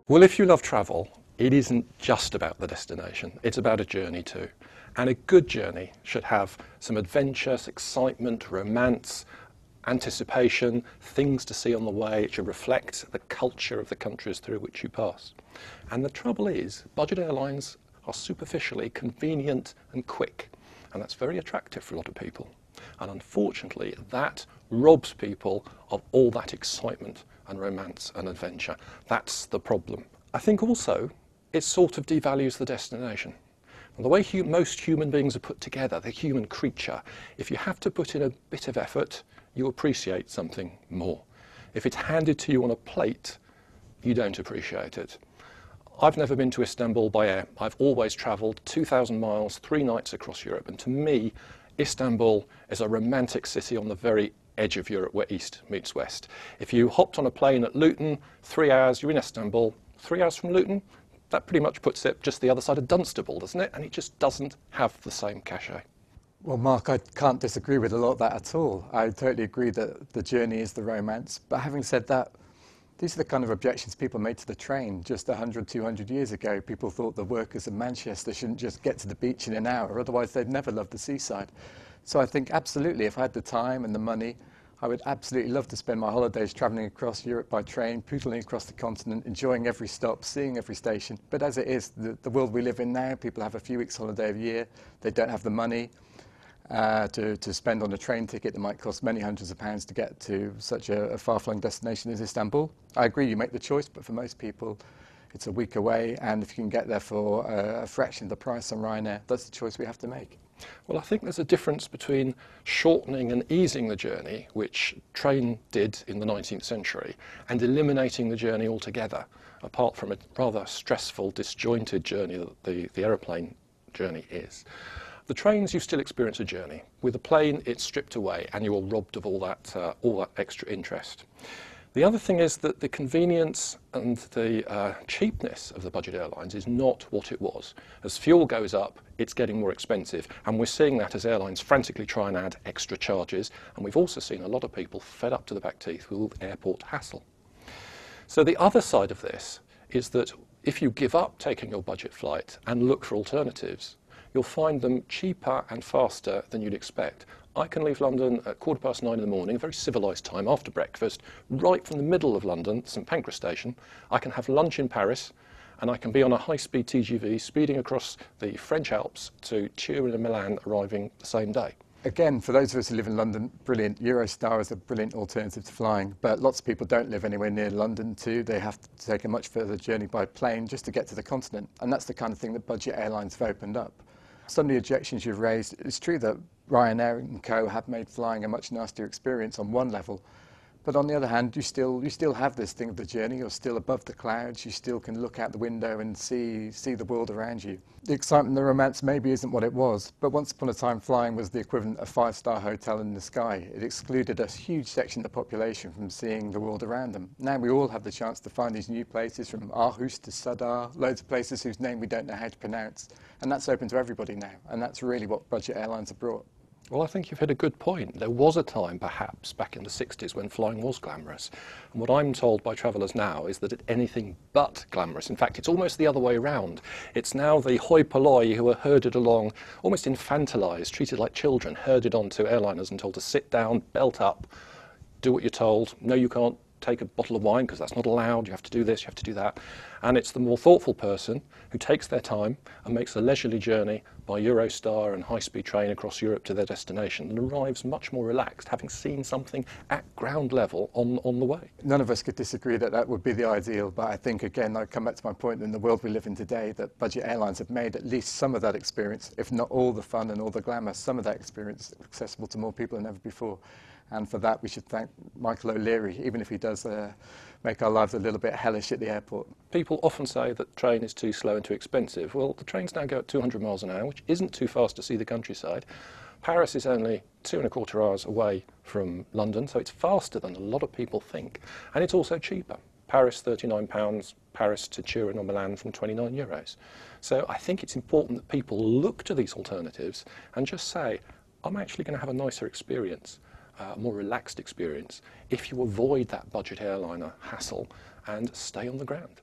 Well, if you love travel, it isn't just about the destination, it's about a journey too. And a good journey should have some adventure, excitement, romance, anticipation, things to see on the way. It should reflect the culture of the countries through which you pass. And the trouble is, budget airlines are superficially convenient and quick, and that's very attractive for a lot of people. And unfortunately, that robs people of all that excitement and romance and adventure. That's the problem. I think also it sort of devalues the destination. And the way most human beings are put together, the human creature, if you have to put in a bit of effort, you appreciate something more. If it's handed to you on a plate, you don't appreciate it. I've never been to Istanbul by air. I've always travelled 2,000 miles, 3 nights across Europe. And to me, Istanbul is a romantic city on the very edge of Europe where East meets West. If you hopped on a plane at Luton, 3 hours, you're in Istanbul. 3 hours from Luton, that pretty much puts it just the other side of Dunstable, doesn't it? And it just doesn't have the same cachet. Well, Mark, I can't disagree with a lot of that at all. I totally agree that the journey is the romance. But having said that, these are the kind of objections people made to the train just 100, 200 years ago. People thought the workers of Manchester shouldn't just get to the beach in an hour, otherwise they'd never love the seaside. So I think absolutely, if I had the time and the money, I would absolutely love to spend my holidays travelling across Europe by train, pootling across the continent, enjoying every stop, seeing every station. But as it is, the world we live in now, people have a few weeks holiday a year, they don't have the money to spend on a train ticket that might cost many hundreds of pounds to get to such a far-flung destination as Istanbul. I agree, you make the choice, but for most people, it's a week away, and if you can get there for a fraction of the price on Ryanair, that's the choice we have to make. Well, I think there's a difference between shortening and easing the journey, which train did in the 19th century, and eliminating the journey altogether, apart from a rather stressful, disjointed journey that the aeroplane journey is. The trains, you still experience a journey. With the plane, it's stripped away, and you are robbed of all that extra interest. The other thing is that the convenience and the cheapness of the budget airlines is not what it was. As fuel goes up, it's getting more expensive, and we're seeing that as airlines frantically try and add extra charges, and we've also seen a lot of people fed up to the back teeth with all the airport hassle. So the other side of this is that if you give up taking your budget flight and look for alternatives, you'll find them cheaper and faster than you'd expect. I can leave London at 9:15 in the morning, a very civilised time after breakfast, right from the middle of London, St Pancras station. I can have lunch in Paris, and I can be on a high-speed TGV speeding across the French Alps to Turin and Milan, arriving the same day. Again, for those of us who live in London, brilliant. Eurostar is a brilliant alternative to flying, but lots of people don't live anywhere near London too. They have to take a much further journey by plane just to get to the continent, and that's the kind of thing that budget airlines have opened up. Some of the objections you've raised, it's true that Ryanair and co have made flying a much nastier experience on one level, but on the other hand, you still have this thing of the journey. You're still above the clouds. You still can look out the window and see the world around you. The excitement, the romance maybe isn't what it was, but once upon a time flying was the equivalent of a 5-star hotel in the sky. It excluded a huge section of the population from seeing the world around them. Now we all have the chance to find these new places, from Aarhus to Sadar, loads of places whose name we don't know how to pronounce, and that's open to everybody now, and that's really what budget airlines have brought. Well, I think you've hit a good point. There was a time, perhaps, back in the 60s when flying was glamorous. And what I'm told by travellers now is that it's anything but glamorous. In fact, it's almost the other way around. It's now the hoi polloi who are herded along, almost infantilised, treated like children, herded onto airliners and told to sit down, belt up, do what you're told. No, you can't take a bottle of wine because that's not allowed. You have to do this, you have to do that. And it's the more thoughtful person who takes their time and makes a leisurely journey by Eurostar and high-speed train across Europe to their destination and arrives much more relaxed, having seen something at ground level on the way. None of us could disagree that that would be the ideal, but I think, again, I come back to my point, in the world we live in today, that budget airlines have made at least some of that experience, if not all the fun and all the glamour, some of that experience accessible to more people than ever before. And for that, we should thank Michael O'Leary, even if he does make our lives a little bit hellish at the airport. People often say that the train is too slow and too expensive. Well, the trains now go at 200 miles an hour, which isn't too fast to see the countryside. Paris is only 2.25 hours away from London, so it's faster than a lot of people think. And it's also cheaper. Paris, £39, Paris to Turin or Milan from €29. So I think it's important that people look to these alternatives and just say, I'm actually going to have a nicer experience, a more relaxed experience, if you avoid that budget airliner hassle and stay on the ground.